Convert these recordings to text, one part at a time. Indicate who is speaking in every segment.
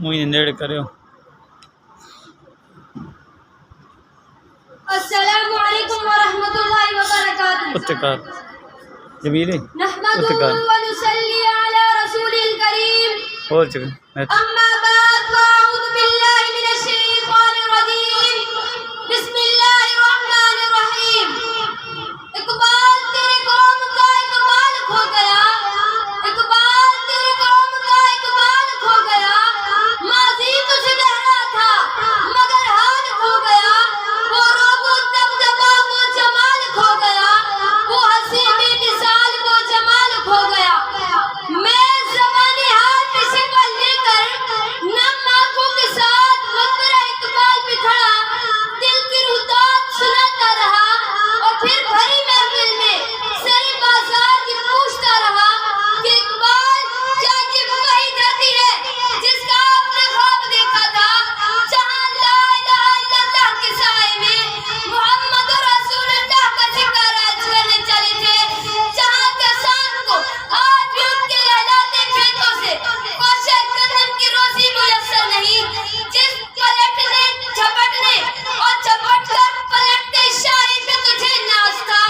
Speaker 1: مجھے نیڑے کرو.
Speaker 2: السلام علیکم ورحمۃ اللہ وبرکاتہ.
Speaker 1: اتقار جمیلے
Speaker 2: نحمده ونصلي على رسول الكريم.
Speaker 1: اور جگہ
Speaker 2: اما بعد فاعوذ باللہ من الشیطان الرجیم. بسم اللہ الرحمن الرحیم. اقبال تیرے قوم کا اقبال کھو گیا، اقبال تیرے قوم کا اقبال کھو گیا. ماضی تجھے لہرا تھا مگر حال کھو گیا. وہ روب و دبدبا وہ جمال کھو گیا، وہ ہنسی بے مثال وہ جمال کھو گیا. میں زبانی حال میں شکل لے کر نم آنکھوں کے ساتھ مقبرہ اقبال پہ کھڑا دل کی رودات سناتا رہا، اور پھر بھری محفل میں سری بازار کی پوچھتا رہا کہ اقبال کیا یہ وہی دھرتی ہے جس کا آپ نے خواب دیکھا تھا، جہاں لا الہ الا اللہ کے سائے میں محمد رسول اللہ کا ذکر راج کرنے چلے تھے، جہاں کسان کو آج بھی ان کے لہلاتے کھیتوں سے کوشہ گندم کی روزی میسر نہیں، جس پلٹنے جھپٹنے اور جھپٹ کر پلٹتے شاہی پہ تجھے ناز تھا.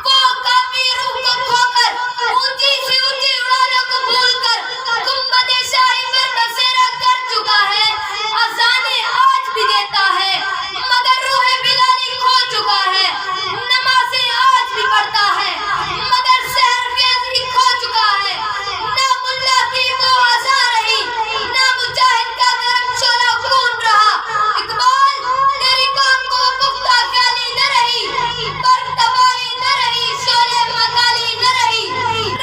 Speaker 2: وہ کافی روح کو کھو کر اونچی سے اونچی اڑانوں کو بھول کر گنبد شاہی پر بسیرا کر چکا ہے. اذانیں آج بھی دیتا ہے مگر روح بلالی کھو چکا ہے. نمازیں آج بھی پڑھتا ہے مگر سحر خیز بھی کھو چکا ہے. نہ ملا کی وہ عزا رہی نہ مجاہد کا گرم شعلہ خون رہا. اقبال تیری قوم کو پختہ خیالی نہ رہی، برق تباہی نہ رہی، شعلہ مکالی نہ رہی،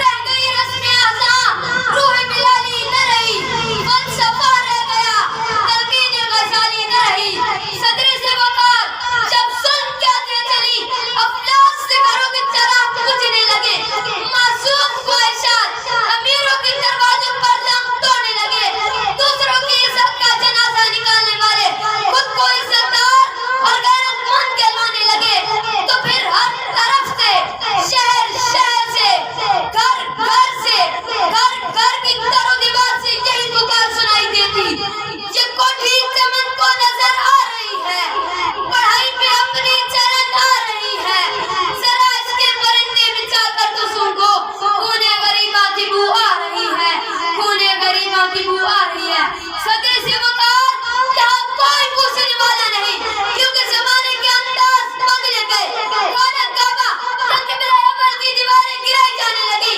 Speaker 2: رہ گئی رسم اذاں روح بلالی نہ رہی، فلسفہ رہ گیا تلقین غزالی نہ رہی. صدر سے وقار جب سن کیا تھے چلی افلاس سے گھروں کے چراغ بجھنے لگے، معصوم خواہشات امیروں کے دروازوں پر دم توڑنے لگے. دوسروں کی عزت کا جنازہ نکالنے والے خود کو عزتدار اور غیرت مند کہلانے لگے، تو پھر ہر طرف سے شہر شہر سے گھر گھر سے گھر گھر کی در و دیوار سے یہی پکار سنائی دیتی، یہ کوٹھی چمن کو نظر آ رہی ہے، پڑھائی پہ اپنی چلن آ رہی ہے، ذرا اس کے پرندے میں جا کر تو سنو، خونے غریباں کی بو آ رہی ہے، خونے غریباں کی بو آ رہی ہے. صدر سے وقار یہاں کوئی پوچھنے والا نہیں، کیونکہ زمانے کے انداز بدلے گئے. خانہ کعبہ یا قبلہ عمر کی دیواریں گرائی جانے لگی،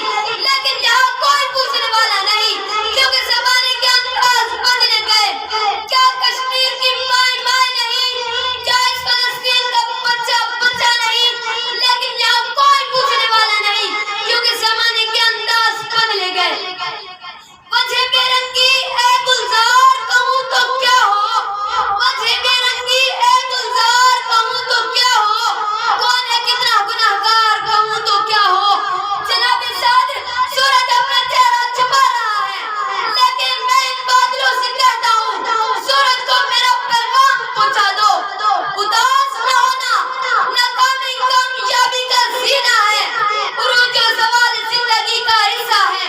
Speaker 2: لیکن یہاں کوئی پوچھنے والا نہیں کیونکہ زمانے کے انداز بدلے گئے. کیا کشمیر کی مائیں مائیں نہیں، کیا اس فلسطین کا بچہ بچہ نہیں، لیکن یہاں کوئی پوچھنے والا نہیں کیونکہ زمانے کے انداز بدلے گئے. وجہ بے رنگی اے گلزار کہوں تو کیا ہو، وجہ بے رنگی اے گلزار کہوں تو کیا ہو، کون ہے کتنا گناہگار کہوں تو کیا ہو. جناب صادر سورج اپنا چہرہ چھپا رہا ہے، لیکن میں ان بادلوں سے کہتا ہوں سورج کو میرا پیغام پہنچا دو. اداس نہ ہونا ناکامی کامیابی کا زینہ ہے، عروج و زوال زندگی کا حصہ ہے.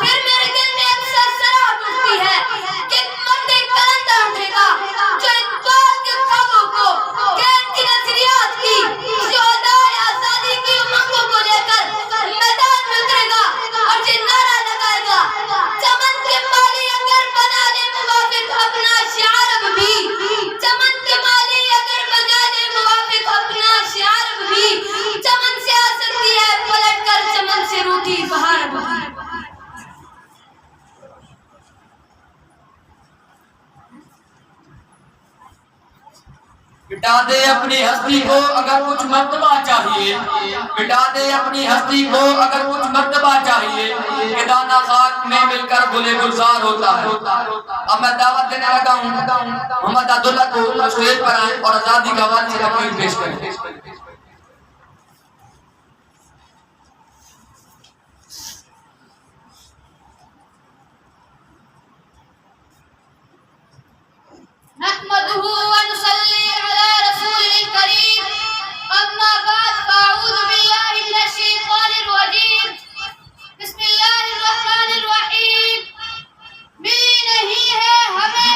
Speaker 2: پھر میرے دل میں اکثر سراہٹ اٹھتی ہے کہ مرد کلندر اٹھے گا جو اقبال کے خوابوں کو، غیر کی نظریات کی، شہدائے آزادی کی امنگوں کو لے کر میدان میں اترے گا اور یہ نعرہ لگائے گا چمن کے مالی اگر بنا لے موافق اپنا شعر بھی، چمن کے مالی اگر بنا لے موافق اپنا شعر بھی، چمن سے آ سکتی ہے پلٹ کر چمن سے روٹی بہار بھی.
Speaker 3: مٹا دے اپنی ہستی کو اگر کچھ مرتبہ چاہیے، مٹا دے اپنی ہستی کو اگر کچھ مرتبہ چاہیے، کہ دانا خاک میں مل کر گلے گلزار ہوتا ہے. اب میں دعوت دینے لگا ہوں محمد عبداللہ کو اسٹیج پر آئیں اور آزادی کا حوالے سے تقریر پیش کریں.
Speaker 2: نحمده ونصلي على رسول الكريم. اما بعد فاعوذ بالله من الشيطان الرجيم. بسم اللہ الرحمن الرحیم. ملی نہیں ہے ہمیں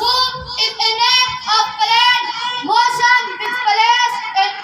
Speaker 2: Move is an act of planned motion which plays an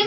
Speaker 2: in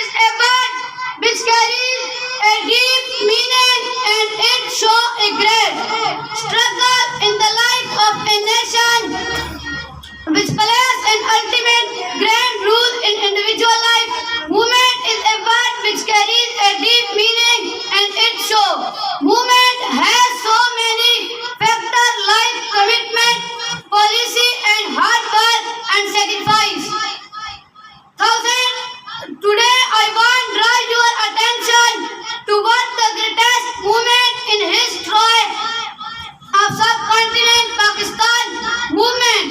Speaker 2: is a word which carries a deep meaning and it shows a great struggle in the life of a nation which plays an ultimate grand role in individual life. Movement is a word which carries a deep meaning and it shows. Movement has so many factors like commitment, policy and hard work and sacrifice. Today I want to draw your attention to what the greatest movement in history of subcontinent Pakistan movement.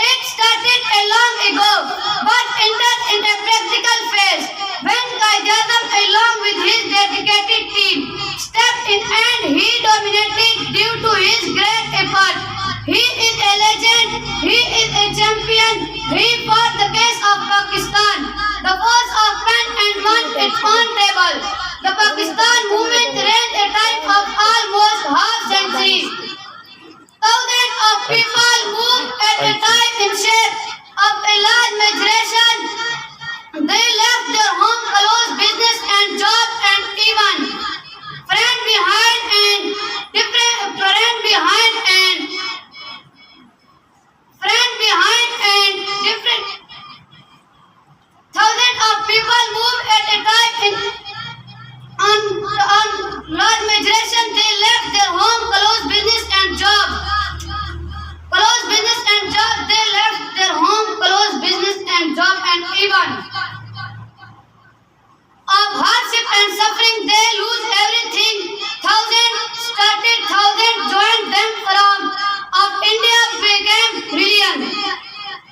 Speaker 2: It started a long ago but entered in a practical phase when Qaid-e-Azam along with his dedicated team stepped in and he dominated due to his great effort. He is a legend, he is a champion, he fought the case of Pakistan. The force of man and won its own table. The Pakistan movement ran a time of almost half century. Thousands of people moved at a time in shape of a large migration. They left their home, closed business and job and even friend behind and different. Thousands of people moved at a time on large migration. They left their home, closed business and job. They left their home, closed business and job and even of hardship and suffering they lose everything. Thousands started, thousands joined them from of India became millions.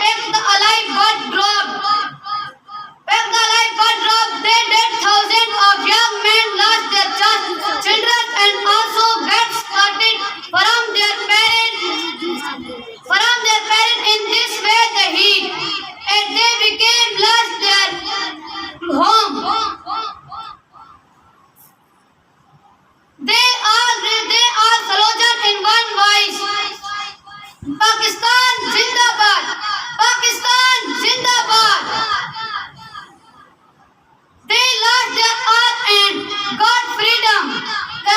Speaker 2: packed the alive but dropped they dead thousands of young men lost their children and also get started from their parents in this way the heat and they became lost their home. They are slogan in one voice. Pakistan Zindabad. Pakistan Zindabad. They lost their earth and got freedom. The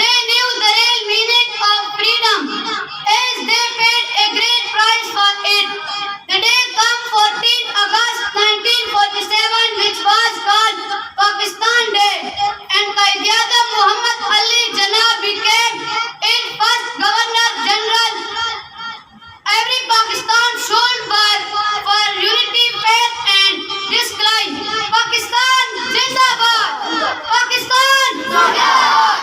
Speaker 2: They knew the real meaning of freedom as they paid a great price for it. The day come 14 August 1947 which was called Pakistan Day and Qaid-e-Azam Muhammad Ali Jinnah became its first Governor General. Every Pakistan should work for unity, faith and discipline. Pakistan Zindabad! Pakistan Zindabad!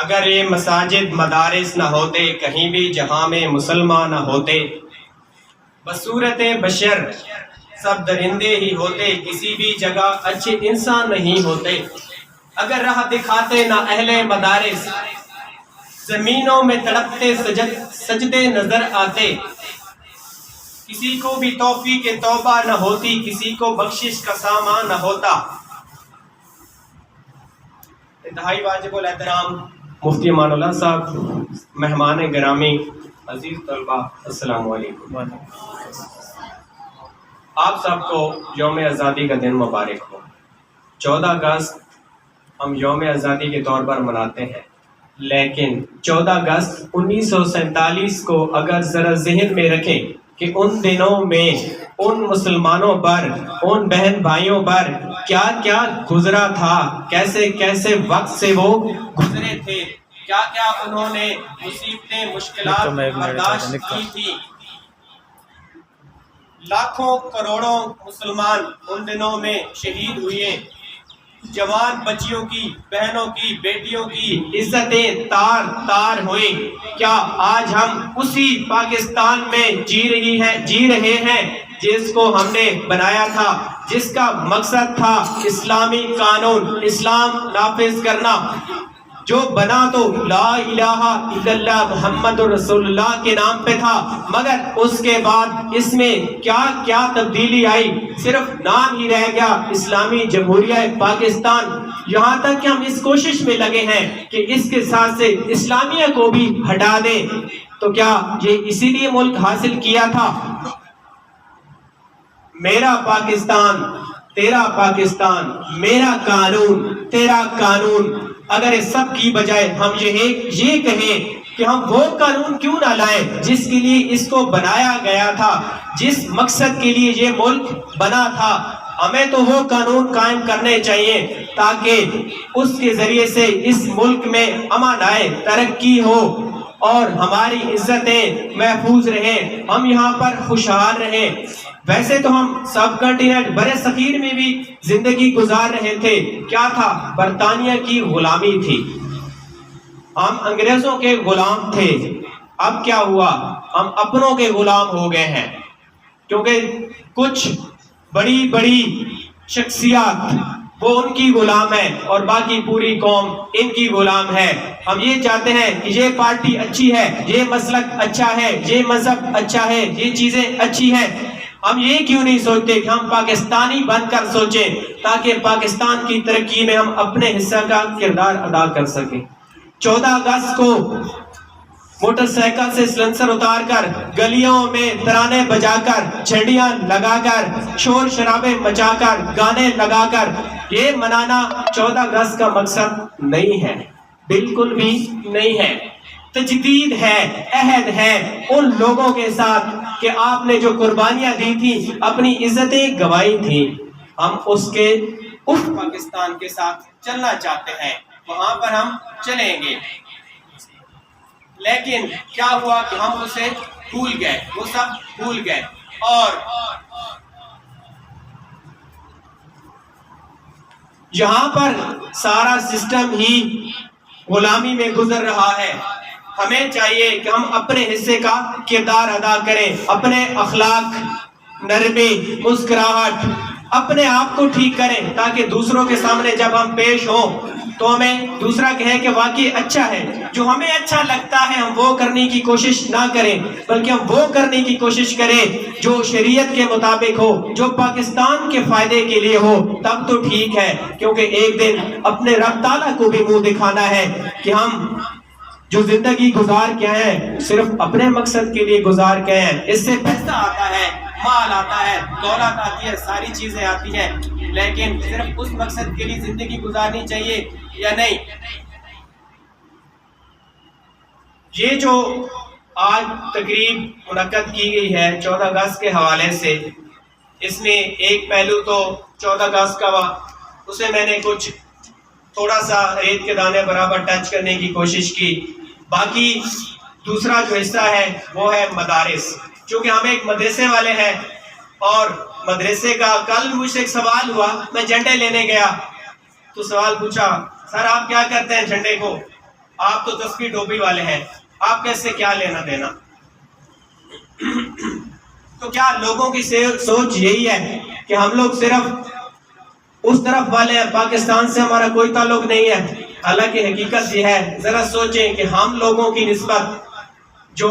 Speaker 4: اگر یہ مساجد مدارس نہ ہوتے کہیں بھی جہاں میں مسلمان نہ ہوتے، بصورت بشر سب درندے ہی ہوتے، کسی بھی جگہ اچھے انسان نہیں ہوتے۔ اگر راہ دکھاتے نہ اہل مدارس، زمینوں میں تڑپتے سجدے نظر آتے۔ کسی کو بھی توفیق توبہ نہ ہوتی، کسی کو بخشش کا سامان نہ ہوتا۔ انتہائی واجب الاحترام مفتی امان اللہ صاحب، مہمان گرامی، عزیز طلبہ، السلام علیکم۔ آپ سب کو یوم آزادی کا دن مبارک ہو۔ 14 اگست ہم یوم آزادی کے طور پر مناتے ہیں، لیکن 14 اگست 1947 کو اگر ذرا ذہن میں رکھیں کہ ان دنوں میں ان مسلمانوں پر، ان بہن بھائیوں پر کیا کیا گزرا تھا، کیسے کیسے وقت سے وہ گزرے تھے، کیا کیا انہوں نے مصیبتیں مشکلات برداشت کی تھی۔ لاکھوں کروڑوں مسلمان ان دنوں میں شہید ہوئے، جوان بچیوں کی، بہنوں کی، بیٹیوں کی عزتیں تار تار ہوئی۔ کیا آج ہم اسی پاکستان میں جی رہے ہیں جس کو ہم نے بنایا تھا، جس کا مقصد تھا اسلامی قانون، اسلام نافذ کرنا، جو بنا تو لا الہ الا اللہ محمد رسول اللہ کے نام پہ تھا، مگر اس کے بعد اس میں کیا کیا تبدیلی آئی، صرف نام ہی رہ گیا اسلامی جمہوریہ پاکستان۔ یہاں تک کہ ہم اس کوشش میں لگے ہیں کہ اس کے ساتھ سے اسلامیہ کو بھی ہٹا دیں۔ تو کیا یہ اسی لیے ملک حاصل کیا تھا؟ میرا پاکستان تیرا پاکستان، میرا قانون تیرا قانون۔ اگر اس سب کی بجائے ہم یہ کہیں کہ ہم وہ قانون کیوں نہ لائیں جس کے لیے اس کو بنایا گیا تھا، جس مقصد کے لیے یہ ملک بنا تھا، ہمیں تو وہ قانون قائم کرنے چاہیے تاکہ اس کے ذریعے سے اس ملک میں امن آئے، ترقی ہو اور ہماری عزتیں محفوظ رہیں، ہم یہاں پر خوشحال رہیں۔ ویسے تو ہم سب کنٹیننٹ برِ صغیر میں بھی زندگی گزار رہے تھے، کیا تھا؟ برطانیہ کی غلامی تھی، ہم انگریزوں کے غلام تھے۔ اب کیا ہوا؟ ہم اپنوں کے غلام ہو گئے ہیں، کیونکہ کچھ بڑی بڑی شخصیات وہ ان کی غلام ہے اور باقی پوری قوم ان کی غلام ہے۔ ہم یہ چاہتے ہیں کہ یہ پارٹی اچھی ہے، یہ مسلک اچھا ہے، یہ مذہب اچھا ہے، یہ چیزیں اچھی ہیں۔ ہم یہ کیوں نہیں سوچتے کہ ہم پاکستانی بن کر سوچیں تاکہ پاکستان کی ترقی میں ہم اپنے حصہ کا کردار ادا کر سکیں۔ 14 اگست کو موٹر سائیکل سے سلنسر اتار کر، گلیوں میں ترانے بجا کر، جھنڈیاں لگا کر، شور شرابے مچا کر، گانے لگا کر یہ منانا 14 اگست کا مقصد نہیں ہے، بالکل بھی نہیں ہے۔ تجدید ہے، عہد ہے ان لوگوں کے ساتھ کہ آپ نے جو قربانیاں دی تھی، اپنی عزتیں گنوائی تھی، ہم اس پاکستان کے ساتھ چلنا چاہتے ہیں، وہاں پر ہم چلیں گے۔ لیکن کیا ہوا کہ ہم اسے بھول گئے، وہ سب بھول گئے، اور یہاں پر سارا سسٹم ہی غلامی میں گزر رہا ہے۔ ہمیں چاہیے کہ ہم اپنے حصے کا کردار ادا کریں، اپنے اخلاق، نرمی، مسکراہٹ، اپنے آپ کو ٹھیک کریں تاکہ دوسروں کے سامنے جب ہم پیش ہوں تو ہمیں دوسرا کہے کہ واقعی اچھا ہے۔ جو ہمیں اچھا لگتا ہے ہم وہ کرنے کی کوشش نہ کریں، بلکہ ہم وہ کرنے کی کوشش کریں جو شریعت کے مطابق ہو، جو پاکستان کے فائدے کے لیے ہو، تب تو ٹھیک ہے۔ کیونکہ ایک دن اپنے رب تعالیٰ کو بھی منہ دکھانا ہے کہ ہم جو زندگی گزار کے ہیں صرف اپنے مقصد کے لیے گزار کے ہیں۔ اس سے پیسہ آتا ہے، مال آتا ہے، دولت آتی ہے، ساری چیزیں آتی ہیں، لیکن صرف اس مقصد کے لیے زندگی گزارنی چاہیے یا نہیں؟ یہ جو آج تقریب منعقد کی گئی ہے 14 اگست کے حوالے سے، اس میں ایک پہلو تو 14 اگست کا اسے میں نے کچھ تھوڑا سا ریت کے دانے برابر ٹچ کرنے کی کوشش کی۔ باقی دوسرا جو حصہ ہے وہ ہے مدارس، چونکہ ہم ایک مدرسے والے ہیں، اور مدرسے کا کل مجھ سے ایک سوال ہوا، میں جھنڈے لینے گیا تو سوال پوچھا، سر آپ کیا کرتے ہیں جھنڈے کو؟ آپ تو تسبیح ٹوپی والے ہیں، آپ کا اس سے کیا لینا دینا؟ تو کیا لوگوں کی سوچ یہی ہے کہ ہم لوگ صرف اس طرف والے ہیں، پاکستان سے ہمارا کوئی تعلق نہیں ہے؟ حالانکہ حقیقت یہ ہے، ذرا سوچیں کہ ہم لوگوں کی نسبت جو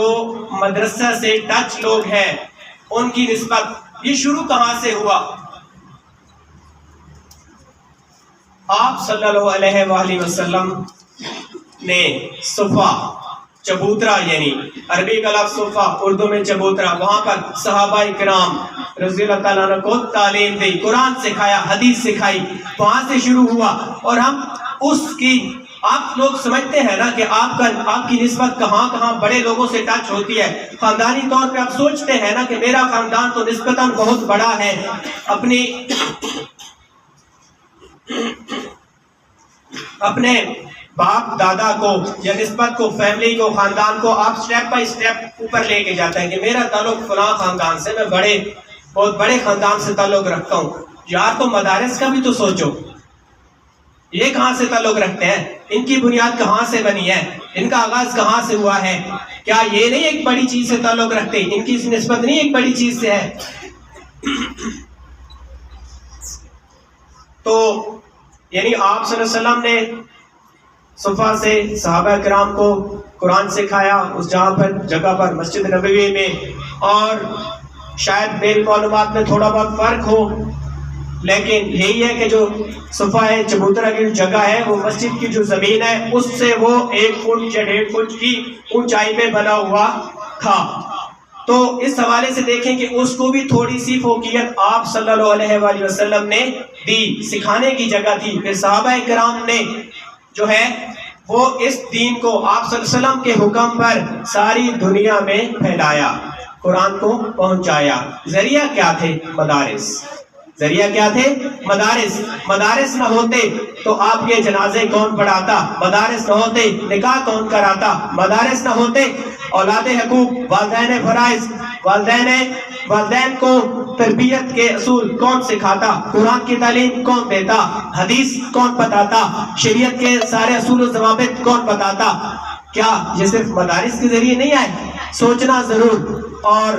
Speaker 4: مدرسہ سے ٹچ لوگ ہیں ان کی نسبت یہ شروع کہاں سے ہوا؟ آپ صلی اللہ علیہ وآلہ وسلم نے صفا چبوترا، یعنی عربی کا لفظ صفا، اردو میں چبوترا، وہاں پر صحابہ کرام رضی اللہ تعالیٰ عنہ کو تعلیم دی، قرآن سکھایا، حدیث سکھائی، وہاں سے شروع ہوا۔ اور ہم اس کی، آپ لوگ سمجھتے ہیں نا کہ آپ کی نسبت کہاں کہاں بڑے لوگوں سے ٹچ ہوتی ہے، خاندانی طور پہ آپ سوچتے ہیں نا کہ میرا خاندان تو نسبتاً بہت بڑا ہے، اپنے باپ دادا کو یا نسبت کو، فیملی کو، خاندان کو آپ سٹیپ بائی سٹیپ اوپر لے کے جاتے ہیں کہ میرا تعلق فلاں خاندان سے، میں بہت بڑے خاندان سے تعلق رکھتا ہوں۔ یار تو مدارس کا بھی تو سوچو، یہ کہاں سے تعلق رکھتے ہیں؟ ان کی بنیاد کہاں سے بنی ہے؟ ان کا آغاز کہاں سے ہوا ہے؟ کیا یہ نہیں ایک بڑی چیز سے تعلق رکھتے؟ ان کی نسبت نہیں ایک بڑی چیز سے ہے؟ تو یعنی آپ صلی اللہ علیہ وسلم نے صفا سے صحابہ کرام کو قرآن سکھایا، اس جگہ پر مسجد نبوی میں، اور شاید میری معلومات میں تھوڑا بہت فرق ہو، لیکن یہی ہے کہ جو صفا ہے، چبوترا کی جگہ ہے، وہ مسجد کی جو زمین ہے اس سے وہ 1 فٹ یا 1.5 فٹ کی اونچائی پہ بنا ہوا تھا۔ تو اس حوالے سے دیکھیں کہ اس کو بھی تھوڑی سی فوقیت آپ صلی اللہ علیہ وآلہ وسلم نے دی، سکھانے کی جگہ تھی۔ پھر صحابہ کرام نے جو ہے وہ اس دین کو آپ صلی اللہ علیہ وسلم کے حکم پر ساری دنیا میں پھیلایا، قرآن کو پہنچایا۔ ذریعہ کیا تھے؟ مدارس۔ ذریعہ کیا تھے؟ مدارس۔ مدارس نہ ہوتے تو آپ کے جنازے کون پڑھاتا؟ مدارس نہ ہوتے نکاح کون کراتا؟ مدارس نہ ہوتے اولاد حقوق، والدین فرائض، والدین کو تربیت کے اصول کون سکھاتا؟ قرآن کی تعلیم کون دیتا؟ حدیث کون بتاتا؟ شریعت کے سارے اصول و ضوابط کون بتاتا؟ کیا یہ صرف مدارس کے ذریعے نہیں آئے؟ سوچنا ضرور۔ اور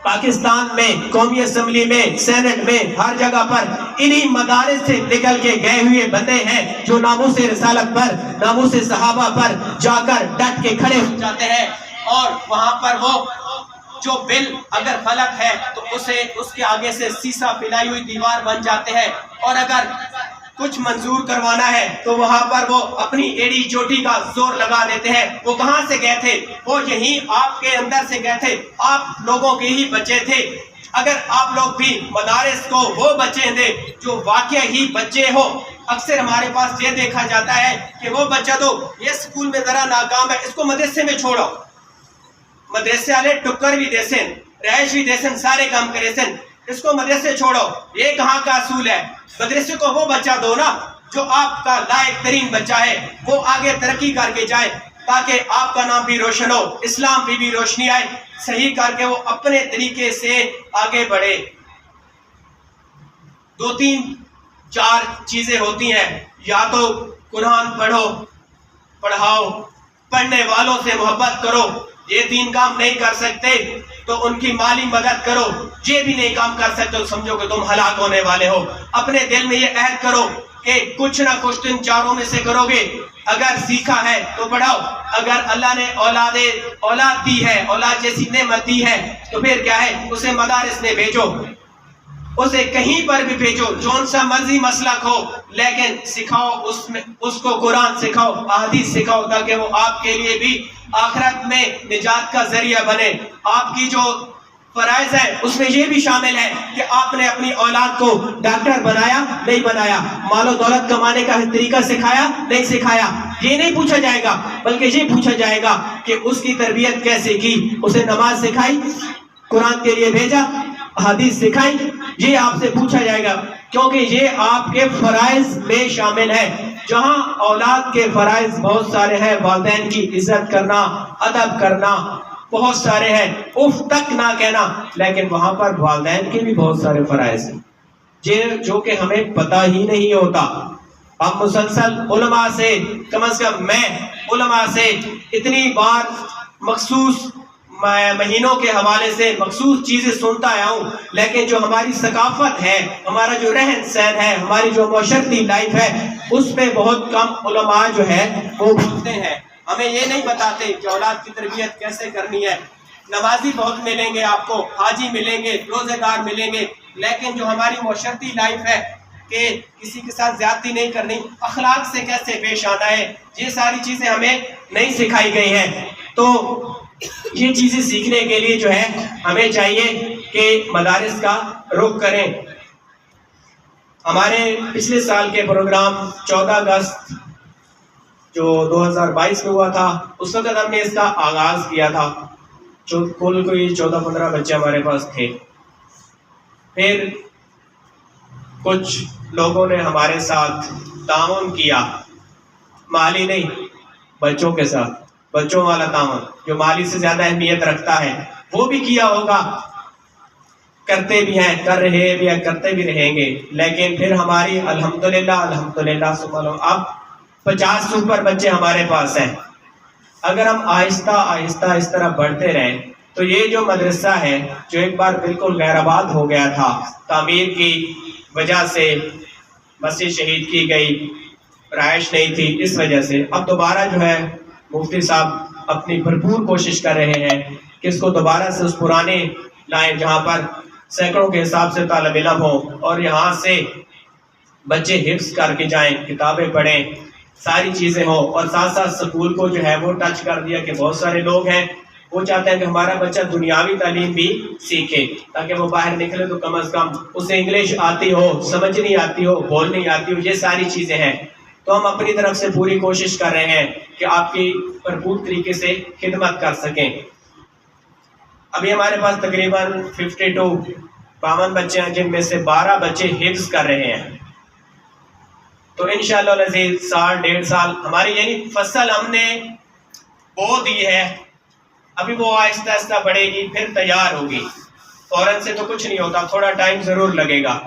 Speaker 4: پاکستان میں قومی اسمبلی میں، سینٹ میں، ہر جگہ پر انہی مدارس سے نکل کے گئے ہوئے بندے ہیں جو ناموس رسالت پر، ناموس صحابہ پر جا کر ڈٹ کے کھڑے ہو جاتے ہیں، اور وہاں پر وہ جو بل اگر غلط ہے تو اس کے آگے سے سیسا پلائی ہوئی دیوار بن جاتے ہیں، اور اگر کچھ منظور کروانا ہے تو وہاں پر وہ اپنی ایڑی چوٹی کا زور لگا دیتے ہیں۔ وہ کہاں سے گئے تھے؟ وہ یہی آپ کے اندر سے گئے تھے، آپ لوگوں کے ہی بچے تھے۔ اگر آپ لوگ بھی مدارس کو وہ بچے دیں جو واقعہ ہی بچے ہو، اکثر ہمارے پاس یہ دیکھا جاتا ہے کہ وہ بچہ تو یہ سکول میں ذرا ناکام ہے، اس کو مدرسے میں چھوڑو، مدرسے والے ٹکر بھی دے سن، رہائش بھی دے سن، سارے کام کرے سن، اس کو مدرسے چھوڑو۔ یہ کہاں کا اصول ہے؟ مدرسے کو وہ بچہ دو نا جو آپ کا لائق ترین بچہ ہے، وہ آگے ترقی کر کے جائے تاکہ آپ کا نام بھی روشن ہو، اسلام بھی روشنی آئے، صحیح کر کے وہ اپنے طریقے سے آگے بڑھے۔ 2 3 4 چیزیں ہوتی ہیں، یا تو قرآن پڑھاؤ، پڑھنے والوں سے محبت کرو، یہ 3 کام نہیں کر سکتے تو ان کی مالی مدد کرو، یہ بھی نہیں کام کر سکتے تو سمجھو کہ تم ہلاک ہونے والے ہو۔ اپنے دل میں یہ عہد کرو کہ کچھ نہ کچھ تم چاروں میں سے کرو گے۔ اگر سیکھا ہے تو پڑھاؤ، اگر اللہ نے اولاد دی ہے، اولاد جیسی نعمت دی ہے تو پھر کیا ہے، اسے مدارس میں بھیجو، اسے کہیں پر بھی بھیجو، جون سا مرضی مسلک ہو، لیکن سکھاؤ اس کو قرآن سکھاؤ، احادیث سکھاؤ، تاکہ وہ آپ کے لیے بھی آخرت میں نجات کا ذریعہ بنے۔ آپ کی جو فرائض ہے اس میں یہ بھی شامل ہے کہ آپ نے اپنی اولاد کو ڈاکٹر بنایا نہیں بنایا، مال و دولت کمانے کا طریقہ سکھایا نہیں سکھایا، یہ نہیں پوچھا جائے گا، بلکہ یہ پوچھا جائے گا کہ اس کی تربیت کیسے کی، اسے نماز سکھائی، قرآن کے لیے بھیجا، حدیث سکھائی، یہ آپ سے پوچھا جائے گا، کیونکہ یہ آپ کے فرائض میں شامل ہے۔ جہاں اولاد کے فرائض بہت سارے ہیں، والدین کی عزت کرنا، ادب کرنا بہت سارے ہیں، اف تک نہ کہنا، لیکن وہاں پر والدین کے بھی بہت سارے فرائض ہیں جو کہ ہمیں پتہ ہی نہیں ہوتا۔ ہم مسلسل علماء سے کم از کم میں علماء سے اتنی بار مخصوص مہینوں کے حوالے سے مخصوص چیزیں سنتا آیا ہوں، لیکن جو ہماری ثقافت ہے، ہمارا جو رہن سہن ہے، ہماری جو معاشرتی لائف ہے، اس میں بہت کم علماء جو ہے وہ بولتے ہیں، ہمیں یہ نہیں بتاتے کہ اولاد کی تربیت کیسے کرنی ہے۔ نمازی بہت ملیں گے آپ کو، حاجی ملیں گے، روزے دار ملیں گے، لیکن جو ہماری معاشرتی لائف ہے کہ کسی کے ساتھ زیادتی نہیں کرنی، اخلاق سے کیسے پیش آنا ہے، یہ ساری چیزیں ہمیں نہیں سکھائی گئی ہیں۔ تو یہ چیزیں سیکھنے کے لیے جو ہے ہمیں چاہیے کہ مدارس کا رخ کریں۔ ہمارے پچھلے سال کے پروگرام 14 اگست جو 2022 میں ہوا تھا، اس وقت ہم نے اس کا آغاز کیا تھا، کل کوئی 14-15 بچے ہمارے پاس تھے۔ پھر کچھ لوگوں نے ہمارے ساتھ تعاون کیا، مالی نہیں، بچوں کے ساتھ، بچوں والا تعاون جو مالی سے زیادہ اہمیت رکھتا ہے، وہ بھی کیا ہوگا، کرتے بھی ہیں، کر رہے بھی ہیں، کرتے بھی رہیں گے۔ لیکن پھر ہماری الحمدللہ اب 50 سے اوپر بچے ہمارے پاس ہیں۔ اگر ہم آہستہ آہستہ اس طرح بڑھتے رہیں تو یہ جو مدرسہ ہے، جو ایک بار بالکل غیر آباد ہو گیا تھا، تعمیر کی وجہ سے مسجد شہید کی گئی، رہائش نہیں تھی، اس وجہ سے اب دوبارہ جو ہے مفتی صاحب اپنی بھرپور کوشش کر رہے ہیں کہ اس کو دوبارہ سے اس پرانے لائیں جہاں پر سینکڑوں کے حساب سے طالب علم ہوں اور یہاں سے بچے حفظ کر کے جائیں، کتابیں پڑھیں، ساری چیزیں ہوں، اور ساتھ ساتھ سکول کو جو ہے وہ ٹچ کر دیا کہ بہت سارے لوگ ہیں وہ چاہتے ہیں کہ ہمارا بچہ دنیاوی تعلیم بھی سیکھے تاکہ وہ باہر نکلے تو کم از کم اسے انگلش آتی ہو، سمجھنی آتی ہو، بولنی آتی ہو، یہ ساری چیزیں ہیں۔ تو ہم اپنی طرف سے پوری کوشش کر رہے ہیں کہ آپ کی بھرپور طریقے سے خدمت کر سکیں۔ ابھی ہمارے پاس تقریباً 52 بچے ہیں، جن میں سے 12 بچے حفظ کر رہے ہیں۔ تو انشاءاللہ العزیز سال 1.5 سال ہماری یعنی فصل ہم نے بو دی ہے، ابھی وہ آہستہ آہستہ بڑھے گی، پھر تیار ہوگی۔ فوراً سے تو کچھ نہیں ہوتا، تھوڑا ٹائم ضرور لگے گا،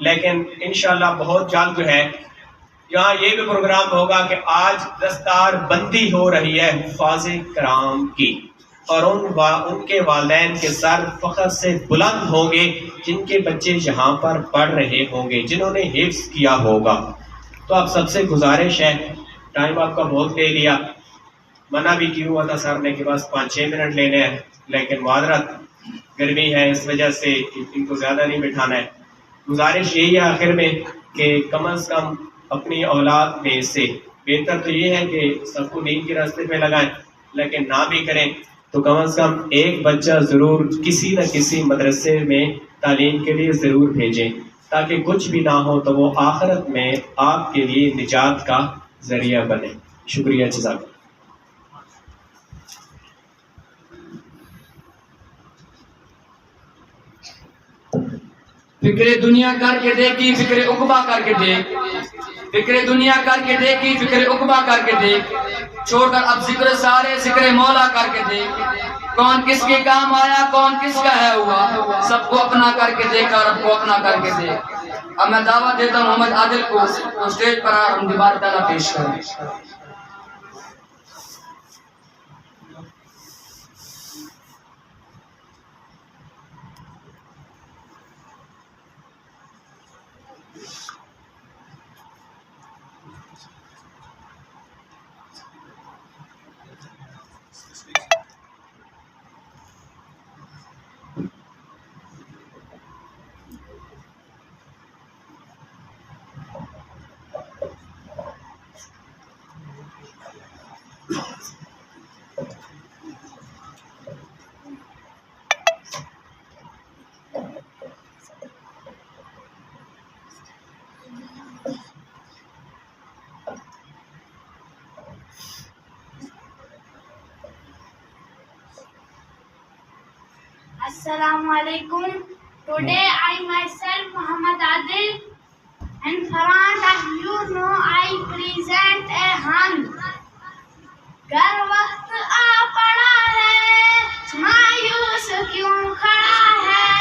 Speaker 4: لیکن انشاءاللہ بہت جلد جو ہے یہاں یہ بھی پروگرام ہوگا کہ آج دستار بندی ہو رہی ہے حفاظ کرام کی، اور ان کے والدین کے سر فخر سے بلند ہوں گے جن کے بچے یہاں پر پڑھ رہے ہوں گے، جنہوں نے حفظ کیا ہوگا۔ تو آپ سب سے گزارش ہے، ٹائم آپ کا بہت لے لیا، منع بھی کیا ہوا تھا سر نے کہ بس 5-6 منٹ لینے ہیں، لیکن معذرت گرمی ہے اس وجہ سے ان کو زیادہ نہیں بٹھانا ہے۔ گزارش یہی ہے آخر میں کہ کم از کم اپنی اولاد میں سے بہتر تو یہ ہے کہ سب کو دین کے راستے پہ لگائیں، لیکن نہ بھی کریں تو کم از کم ایک بچہ ضرور کسی نہ کسی مدرسے میں تعلیم کے لیے ضرور بھیجیں، تاکہ کچھ بھی نہ ہو تو وہ آخرت میں آپ کے لیے نجات کا ذریعہ بنے۔ شکریہ، جزاک اللہ۔
Speaker 3: فکر دنیا کر کے دیکھی، فکر عقبہ کر کے دیکھ، فکر دنیا کر کے دیکھی، فکر عقبہ کر کے دیکھ، چھوڑ کر اب ذکر سارے ذکر مولا کر کے دیکھ، کون کس کے کام آیا، کون کس کا ہے ہوا، سب کو اپنا کر کے دیکھا، رب کو اپنا کر کے دیکھ۔ اب میں دعوت دیتا ہوں محمد عادل کو اسٹیج پر ہم دیوار تعالیٰ پیش کریں۔
Speaker 5: Assalamu alaikum. Today I myself Muhammad Adil, in front of you know I present a hymn. گر وقت آ پڑا ہے مایوس کیوں کھڑا ہے،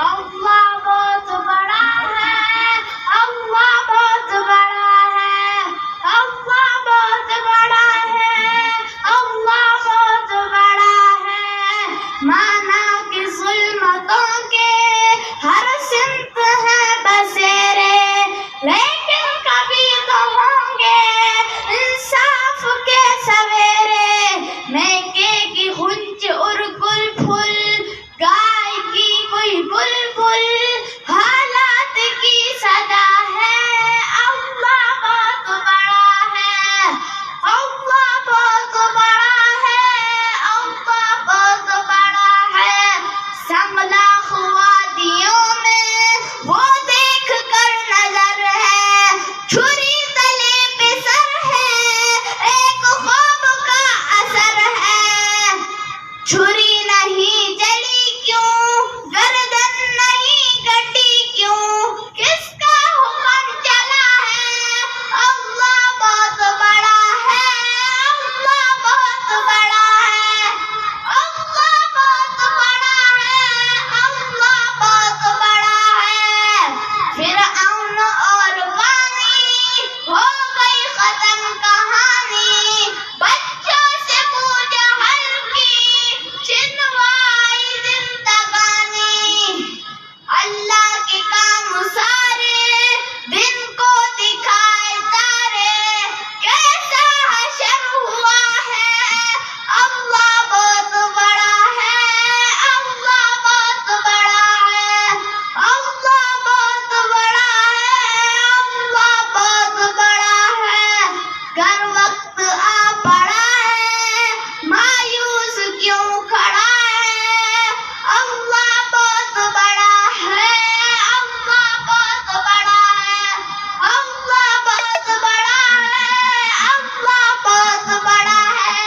Speaker 5: اللہ بہت بڑا ہے، اللہ بہت بڑا ہے، چھری نہیں چلی کیوں، گردن نہیں کٹی کیوں، کس کا حکم چلا ہے؟ اللہ بہت بڑا ہے، اللہ بہت بڑا ہے، اللہ بہت بڑا ہے، اللہ بہت بڑا ہے۔ فرعون اور پانی ہو گئی ختم کہانی، بچوں سے پوجا ہر کی چھنوائی زندگانی۔ اللہ کے کام سارے دن کو دکھائے تارے، کیسا حشر ہوا ہے، اللہ بہت بڑا ہے، اللہ بہت بڑا ہے، اللہ بہت بڑا ہے، اللہ بہت بڑا ہے۔ گر وقت آ پڑا ہے، مایوس کیوں کھڑا ہے، اللہ بہت بڑا ہے، اللہ بہت بڑا ہے، اللہ بہت بڑا ہے، اللہ بہت بڑا ہے۔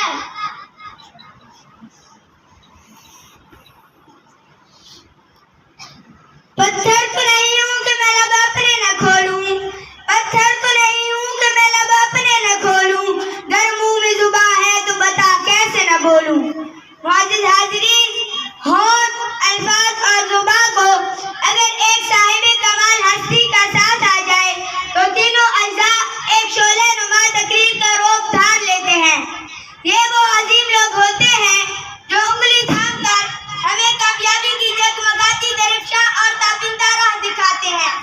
Speaker 5: پتھر تو نہیں ہوں کہ میں لب اپنے نہ کھولوں، پتھر تو نہیں ہوں کہ میں لب اپنے نہ کھولوں، گر منہ میں زباں ہے تو بتا کیسے نہ بولوں۔ معزز حاضرین، ہونٹ، الفاظ اور زباں کو اگر ایک صاحب کمال ہستی کا ساتھ آ جائے تو تینوں اجزاء ایک شعلہ نما تقریر کا روپ دھار لیتے ہیں۔ یہ وہ عظیم لوگ ہوتے ہیں جو انگلی تھام کر ہمیں کامیابی کی جگمگاتی درفشاں اور تابندہ راہ دکھاتے ہیں۔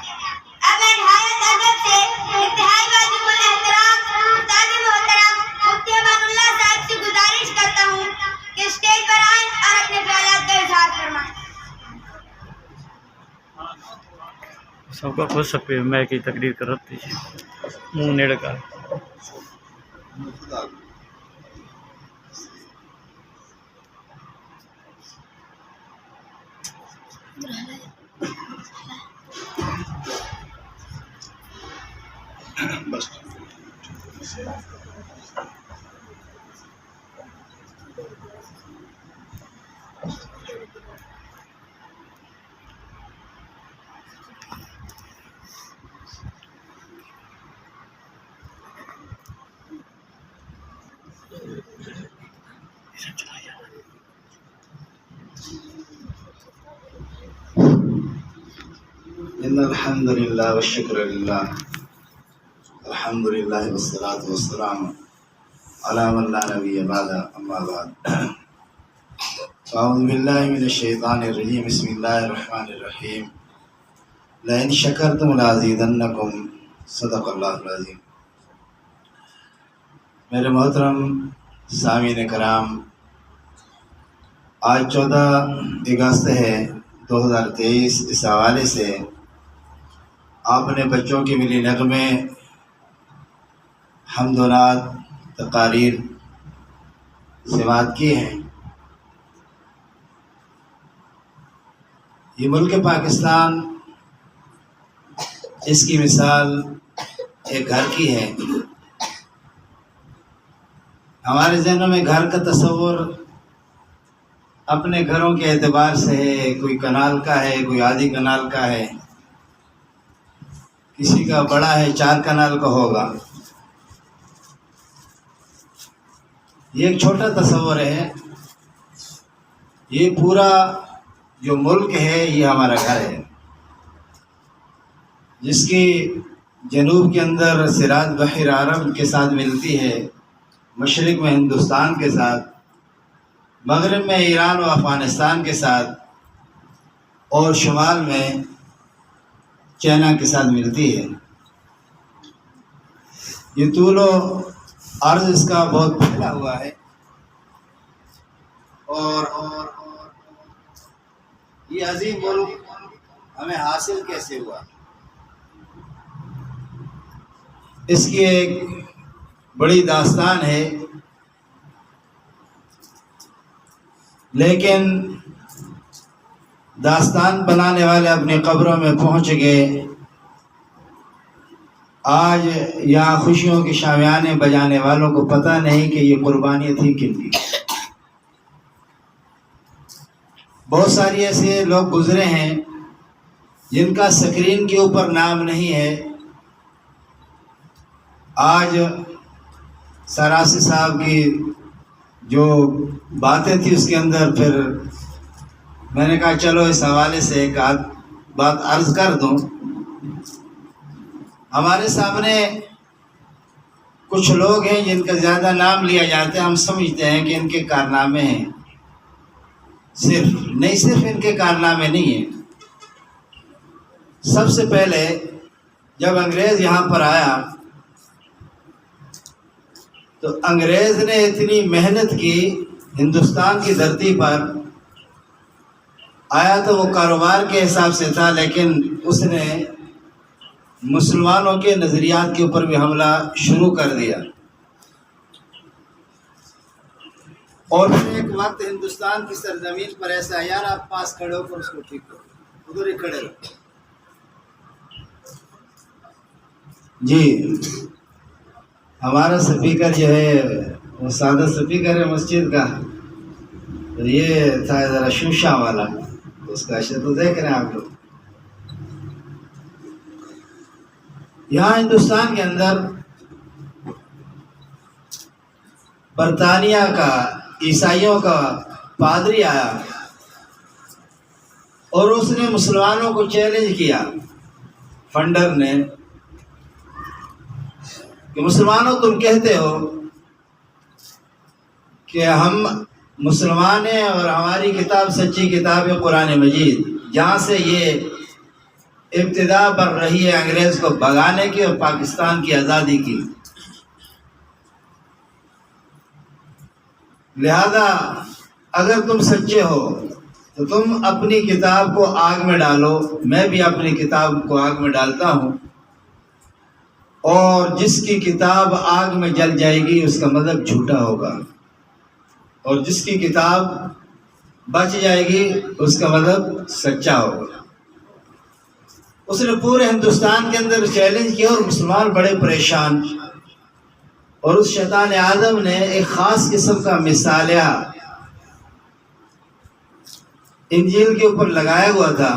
Speaker 5: اب میں نہایت ادب سے انتہائی واجب الاحترام استاد محترم مفتی امان اللہ صاحب سے گزارش کرتا ہوں کہ اسٹیج پر آئیں اور اپنے خیالات کا اظہار فرمائیں۔
Speaker 1: سب کا خود سب پہ میں کی تقریر کر رہی تھی منہ نیڑ کا
Speaker 6: بس ان الحمد للہ والشکر للہ الحمد للہ والصلاة والسلام علی من لا نبی بعد اما بعد اعوذ باللہ من الشیطان الرجیم بسم اللہ الرحمن الرحیم لئن شکرتم لازیدنکم صدق اللہ العظیم۔ میرے محترم سامعین کرام، آج 14 اگست ہے 2023۔ اس حوالے سے آپ نے بچوں کے ملی نغمے، حمد و نعت، تقاریر سماعت کی ہیں۔ یہ ملک پاکستان، اس کی مثال ایک گھر کی ہے۔ ہمارے ذہنوں میں گھر کا تصور اپنے گھروں کے اعتبار سے ہے، کوئی کنال کا ہے، کوئی آدھی کنال کا ہے، کسی کا بڑا ہے 4 کنال کا ہوگا۔ یہ ایک چھوٹا تصور ہے۔ یہ پورا جو ملک ہے یہ ہمارا گھر ہے، جس کی جنوب کے اندر سرات بحر عرب کے ساتھ ملتی ہے، مشرق میں ہندوستان کے ساتھ، مغرب میں ایران و افغانستان کے ساتھ، اور شمال میں چائنا کے ساتھ ملتی ہے۔ یہ طول و عرض اس کا بہت پھیلا ہوا ہے، اور یہ عظیم ملک ہمیں حاصل کیسے ہوا؟ اس کی ایک بڑی داستان ہے، لیکن داستان بنانے والے اپنی قبروں میں پہنچ گئے۔ آج یہاں خوشیوں کے شامیانے بجانے والوں کو پتہ نہیں کہ یہ قربانیاں تھیں کن کی۔ بہت ساری ایسے لوگ گزرے ہیں جن کا اسکرین کے اوپر نام نہیں ہے. آج سراسی صاحب کی جو باتیں تھی اس کے اندر پھر میں نے کہا چلو اس حوالے سے ایک بات عرض کر دوں. ہمارے سامنے کچھ لوگ ہیں جن کا زیادہ نام لیا جاتا ہے. ہم سمجھتے ہیں کہ ان کے کارنامے ہیں، صرف ان کے کارنامے نہیں ہیں. سب سے پہلے جب انگریز یہاں پر آیا تو انگریز نے اتنی محنت کی ہندوستان کی دھرتی پر. آیا تو وہ کاروبار کے حساب سے تھا، لیکن اس نے مسلمانوں کے نظریات کے اوپر بھی حملہ شروع کر دیا. اور پھر ایک وقت ہندوستان کی سرزمین پر ایسا، یار آپ پاس کھڑے ہو کر اس کو ٹھیک کرو، ادھر ہی کھڑے رہو. جی ہمارا سپیکر جو ہے وہ سادہ سپیکر ہے مسجد کا، اور یہ تھا ذرا شوشا والا، اس کا اشر تو دیکھ رہے ہیں آپ لوگ. یہاں ہندوستان کے اندر برطانیہ کا عیسائیوں کا پادری آیا اور اس نے مسلمانوں کو چیلنج کیا، فنڈر نے، کہ مسلمانوں تم کہتے ہو کہ ہم مسلمان ہیں اور ہماری کتاب سچی کتاب ہے قرآن مجید، جہاں سے یہ ابتدا بڑھ رہی ہے انگریز کو بھگانے کی اور پاکستان کی آزادی کی. لہذا اگر تم سچے ہو تو تم اپنی کتاب کو آگ میں ڈالو، میں بھی اپنی کتاب کو آگ میں ڈالتا ہوں، اور جس کی کتاب آگ میں جل جائے گی اس کا مطلب جھوٹا ہوگا، اور جس کی کتاب بچ جائے گی اس کا مطلب سچا ہوگا. اس نے پورے ہندوستان کے اندر چیلنج کیا اور مسلمان بڑے پریشان. اور اس شیطان آدم نے ایک خاص قسم کا مصالحہ انجیل کے اوپر لگایا ہوا تھا،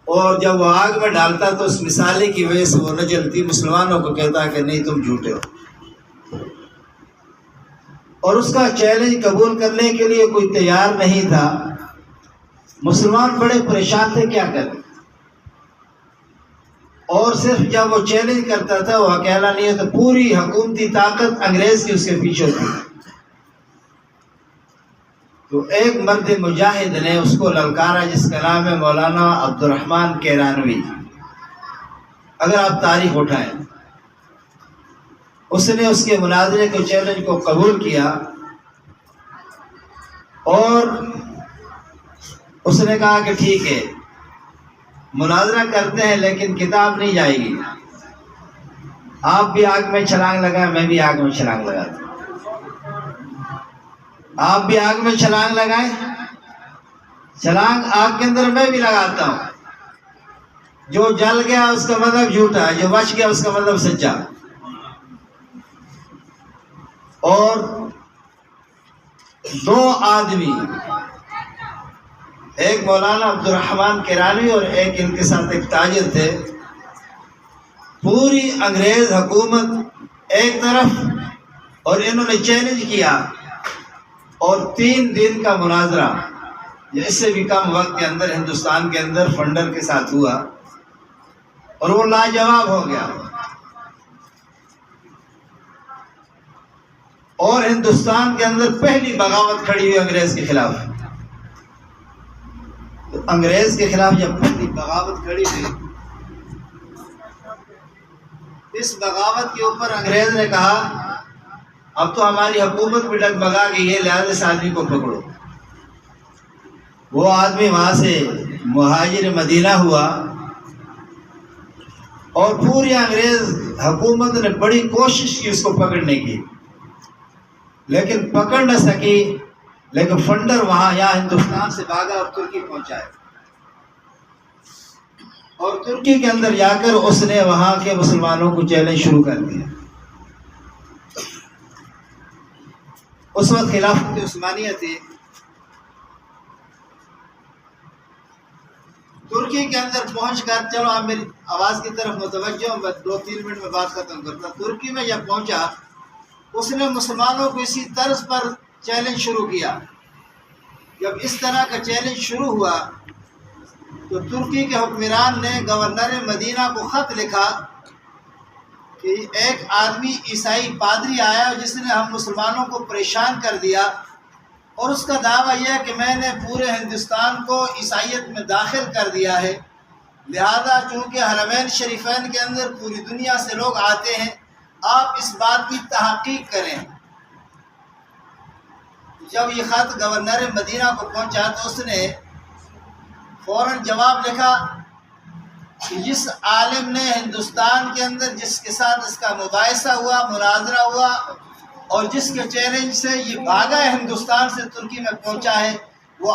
Speaker 6: اور جب وہ آگ میں ڈالتا تو اس مصالحے کی وجہ سے وہ نہ جلتی. مسلمانوں کو کہتا کہ نہیں تم جھوٹے ہو، اور اس کا چیلنج قبول کرنے کے لیے کوئی تیار نہیں تھا. مسلمان بڑے پریشان تھے کیا کریں. اور صرف جب وہ چیلنج کرتا تھا، وہ اکیلا نہیں ہے تو پوری حکومتی طاقت انگریز کی اس کے پیچھے تھی. تو ایک مرد مجاہد نے اس کو للکارا جس کا نام ہے مولانا عبد الرحمن کیرانوی. اگر آپ تاریخ اٹھائیں، اس نے اس کے مناظرے کے چیلنج کو قبول کیا اور اس نے کہا کہ ٹھیک ہے مناظرہ کرتے ہیں لیکن کتاب نہیں جائے گی. آپ بھی آگ میں چھلانگ لگائیں، میں بھی آگ میں چھلانگ لگاتا ہوں. آپ بھی آگ میں چھلانگ لگائیں، چھلانگ آگ کے اندر میں بھی لگاتا ہوں. جو جل گیا اس کا مطلب جھوٹا، جو بچ گیا اس کا مطلب سچا. اور دو آدمی، ایک مولانا عبد الرحمن کیرانوی اور ایک ان کے ساتھ ایک تاجر تھے، پوری انگریز حکومت ایک طرف اور انہوں نے چیلنج کیا، اور 3 دن کا مناظرہ اس سے بھی کم وقت کے اندر ہندوستان کے اندر فنڈر کے ساتھ ہوا، اور وہ لاجواب ہو گیا. اور ہندوستان کے اندر پہلی بغاوت کھڑی ہوئی انگریز کے خلاف. تو انگریز کے خلاف جب پہلی بغاوت کھڑی ہوئی، اس بغاوت کے اوپر انگریز نے کہا اب تو ہماری حکومت بھی ڈگمگا گئی ہے، لہذا اس آدمی کو پکڑو. وہ آدمی وہاں سے مہاجر مدینہ ہوا، اور پوری انگریز حکومت نے بڑی کوشش کی اس کو پکڑنے کی، لیکن پکڑ نہ سکی. لیکن فنڈر وہاں یہاں ہندوستان سے بھاگا اور ترکی پہنچا ہے، اور ترکی کے اندر جا کر اس نے وہاں کے مسلمانوں کو چیلنج شروع کر دیا. اس وقت خلافت عثمانیہ تھی، ترکی کے اندر پہنچ کر، چلو آپ میری آواز کی طرف متوجہ ہوں، 2-3 منٹ میں بات ختم کرتا. ترکی میں جب پہنچا اس نے مسلمانوں کو اسی طرز پر چیلنج شروع کیا. جب اس طرح کا چیلنج شروع ہوا تو ترکی کے حکمران نے گورنر مدینہ کو خط لکھا کہ ایک آدمی عیسائی پادری آیا جس نے ہم مسلمانوں کو پریشان کر دیا، اور اس کا دعویٰ یہ ہے کہ میں نے پورے ہندوستان کو عیسائیت میں داخل کر دیا ہے، لہذا چونکہ حرمین شریفین کے اندر پوری دنیا سے لوگ آتے ہیں، آپ اس بات کی تحقیق کریں. جب یہ خط گورنر مدینہ کو پہنچا تو اس نے فوراً جواب لکھا کہ جس عالم نے ہندوستان کے اندر جس کے ساتھ اس کا مباحثہ ہوا، مناظرہ ہوا، اور جس کے چیلنج سے یہ بھاگا ہے ہندوستان سے ترکی میں پہنچا ہے، وہ